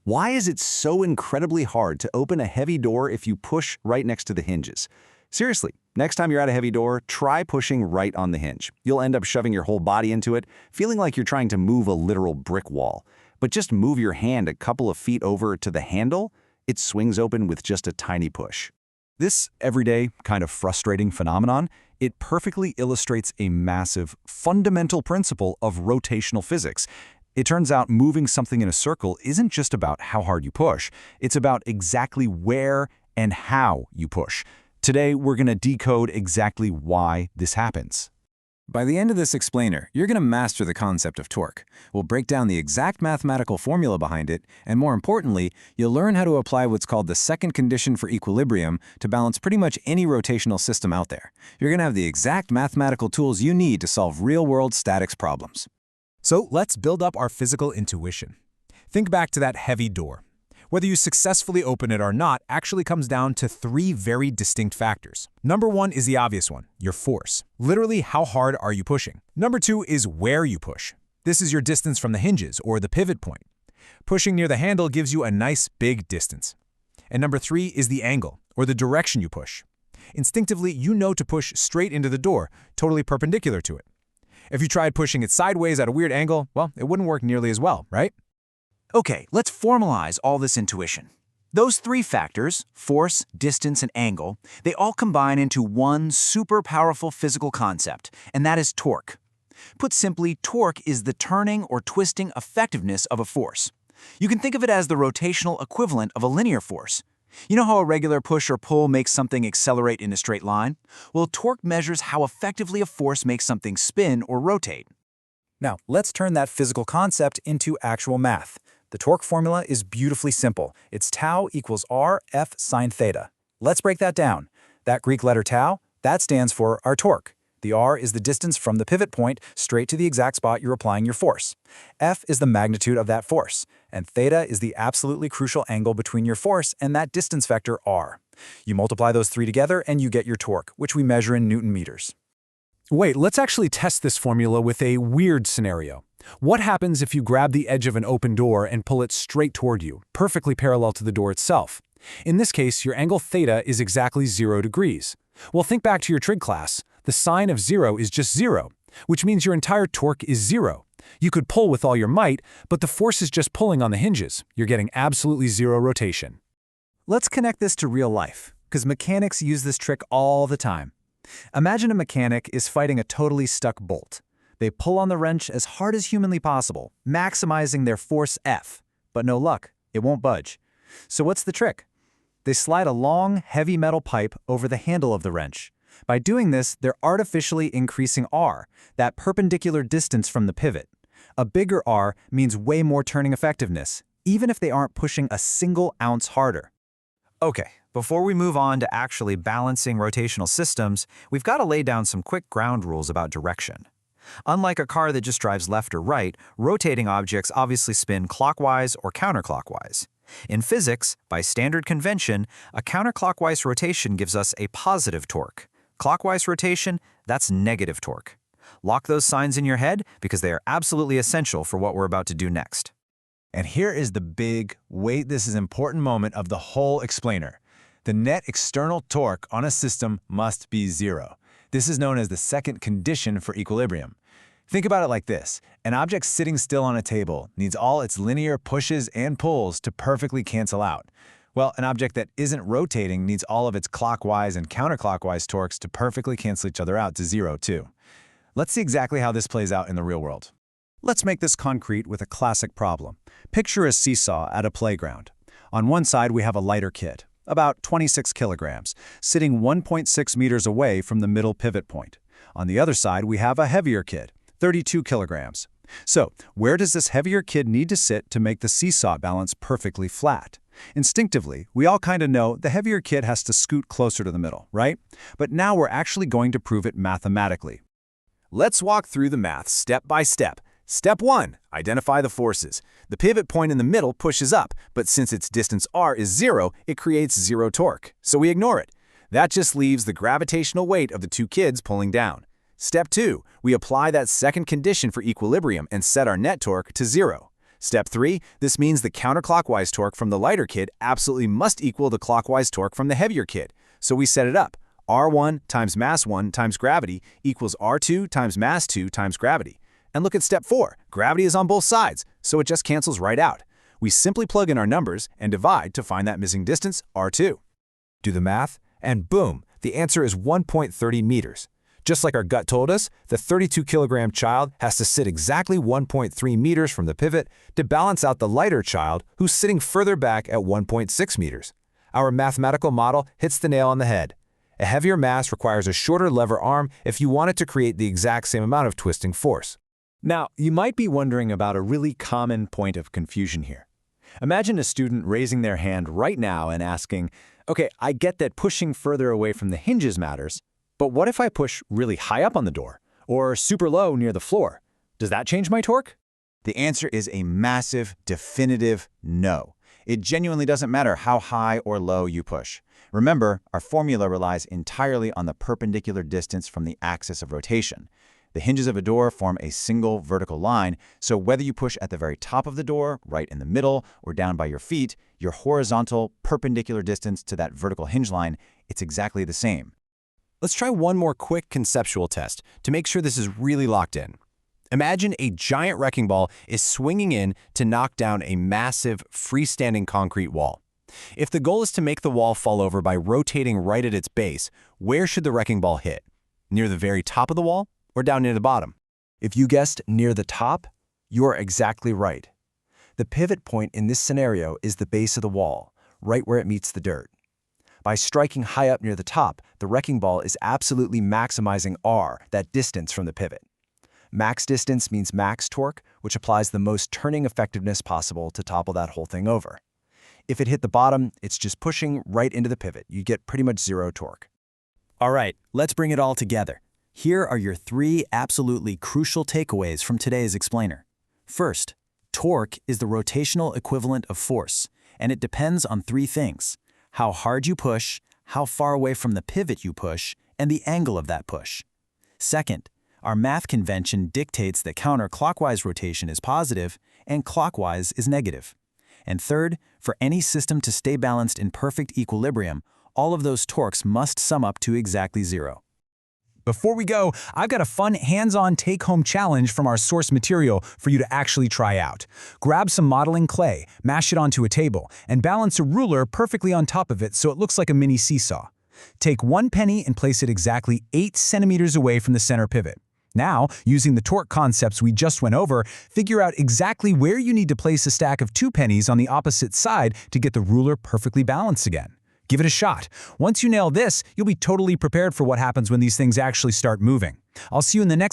Why is it so incredibly hard to open a heavy door if you push right next to the hinges? Seriously, next time you're at a heavy door, try pushing right on the hinge. You'll end up shoving your whole body into it, feeling like you're trying to move a literal brick wall. But just move your hand a couple of feet over to the handle, it swings open with just a tiny push. This everyday, kind of frustrating phenomenon, it perfectly illustrates a massive, fundamental principle of rotational physics. It turns out moving something in a circle isn't just about how hard you push, it's about exactly where and how you push. Today, we're going to decode exactly why this happens. By the end of this explainer, you're going to master the concept of torque. We'll break down the exact mathematical formula behind it, and more importantly, you'll learn how to apply what's called the second condition for equilibrium to balance pretty much any rotational system out there. You're going to have the exact mathematical tools you need to solve real-world statics problems. So let's build up our physical intuition. Think back to that heavy door. Whether you successfully open it or not actually comes down to three very distinct factors. Number one is the obvious one, your force. Literally, how hard are you pushing? Number two is where you push. This is your distance from the hinges or the pivot point. Pushing near the handle gives you a nice big distance. And number three is the angle or the direction you push. Instinctively, you know to push straight into the door, totally perpendicular to it. If you tried pushing it sideways at a weird angle, well, it wouldn't work nearly as well, right? Okay, let's formalize all this intuition. Those three factors, force, distance, and angle, they all combine into one super powerful physical concept, and that is torque. Put simply, torque is the turning or twisting effectiveness of a force. You can think of it as the rotational equivalent of a linear force. You know how a regular push or pull makes something accelerate in a straight line? Well, torque measures how effectively a force makes something spin or rotate. Now, let's turn that physical concept into actual math. The torque formula is beautifully simple. It's tau equals r F sine theta. Let's break that down. That Greek letter tau, that stands for our torque. The r is the distance from the pivot point straight to the exact spot you're applying your force. F is the magnitude of that force, and theta is the absolutely crucial angle between your force and that distance vector r. You multiply those three together and you get your torque, which we measure in Newton meters. Wait, let's actually test this formula with a weird scenario. What happens if you grab the edge of an open door and pull it straight toward you, perfectly parallel to the door itself? In this case, your angle theta is exactly 0 degrees. Well, think back to your trig class. The sine of 0 is just 0, which means your entire torque is 0. You could pull with all your might, but the force is just pulling on the hinges. You're getting absolutely 0 rotation. Let's connect this to real life, because mechanics use this trick all the time. Imagine a mechanic is fighting a totally stuck bolt. They pull on the wrench as hard as humanly possible, maximizing their force F. But no luck, it won't budge. So what's the trick? They slide a long, heavy metal pipe over the handle of the wrench. By doing this, they're artificially increasing R, that perpendicular distance from the pivot. A bigger R means way more turning effectiveness, even if they aren't pushing a single ounce harder. Okay, before we move on to actually balancing rotational systems, we've got to lay down some quick ground rules about direction. Unlike a car that just drives left or right, rotating objects obviously spin clockwise or counterclockwise. In physics, by standard convention, a counterclockwise rotation gives us a positive torque. Clockwise rotation, that's negative torque. Lock those signs in your head because they are absolutely essential for what we're about to do next. And here is the big, this is important moment of the whole explainer. The net external torque on a system must be 0. This is known as the second condition for equilibrium. Think about it like this. An object sitting still on a table needs all its linear pushes and pulls to perfectly cancel out. Well, an object that isn't rotating needs all of its clockwise and counterclockwise torques to perfectly cancel each other out to 0 too. Let's see exactly how this plays out in the real world. Let's make this concrete with a classic problem. Picture a seesaw at a playground. On one side, we have a lighter kid, about 26 kilograms, sitting 1.6 meters away from the middle pivot point. On the other side, we have a heavier kid, 32 kilograms. So, where does this heavier kid need to sit to make the seesaw balance perfectly flat? Instinctively, we all kind of know the heavier kid has to scoot closer to the middle, right? But now we're actually going to prove it mathematically. Let's walk through the math step by step. Step 1. Identify the forces. The pivot point in the middle pushes up, but since its distance r is 0, it creates 0 torque, so we ignore it. That just leaves the gravitational weight of the two kids pulling down. Step 2. We apply that second condition for equilibrium and set our net torque to 0. Step 3, this means the counterclockwise torque from the lighter kid absolutely must equal the clockwise torque from the heavier kid. So we set it up. R1 times mass 1 times gravity equals R2 times mass 2 times gravity. And look at step 4. Gravity is on both sides, so it just cancels right out. We simply plug in our numbers and divide to find that missing distance, R2. Do the math, and boom, the answer is 1.30 meters. Just like our gut told us, the 32-kilogram child has to sit exactly 1.3 meters from the pivot to balance out the lighter child who's sitting further back at 1.6 meters. Our mathematical model hits the nail on the head. A heavier mass requires a shorter lever arm if you want it to create the exact same amount of twisting force. Now, you might be wondering about a really common point of confusion here. Imagine a student raising their hand right now and asking, okay, I get that pushing further away from the hinges matters, but what if I push really high up on the door, or super low near the floor? Does that change my torque? The answer is a massive, definitive no. It genuinely doesn't matter how high or low you push. Remember, our formula relies entirely on the perpendicular distance from the axis of rotation. The hinges of a door form a single vertical line, so whether you push at the very top of the door, right in the middle, or down by your feet, your horizontal, perpendicular distance to that vertical hinge line, it's exactly the same. Let's try one more quick conceptual test to make sure this is really locked in. Imagine a giant wrecking ball is swinging in to knock down a massive, freestanding concrete wall. If the goal is to make the wall fall over by rotating right at its base, where should the wrecking ball hit? Near the very top of the wall or down near the bottom? If you guessed near the top, you're exactly right. The pivot point in this scenario is the base of the wall, right where it meets the dirt. By striking high up near the top, the wrecking ball is absolutely maximizing R, that distance from the pivot. Max distance means max torque, which applies the most turning effectiveness possible to topple that whole thing over. If it hit the bottom, it's just pushing right into the pivot. You get pretty much zero torque. All right, let's bring it all together. Here are your 3 absolutely crucial takeaways from today's explainer. First, torque is the rotational equivalent of force, and it depends on 3 things: how hard you push, how far away from the pivot you push, and the angle of that push. Second, our math convention dictates that counterclockwise rotation is positive and clockwise is negative. And third, for any system to stay balanced in perfect equilibrium, all of those torques must sum up to exactly 0. Before we go, I've got a fun hands-on take-home challenge from our source material for you to actually try out. Grab some modeling clay, mash it onto a table, and balance a ruler perfectly on top of it so it looks like a mini seesaw. Take 1 penny and place it exactly 8 centimeters away from the center pivot. Now, using the torque concepts we just went over, figure out exactly where you need to place a stack of 2 pennies on the opposite side to get the ruler perfectly balanced again. Give it a shot. Once you nail this, you'll be totally prepared for what happens when these things actually start moving. I'll see you in the next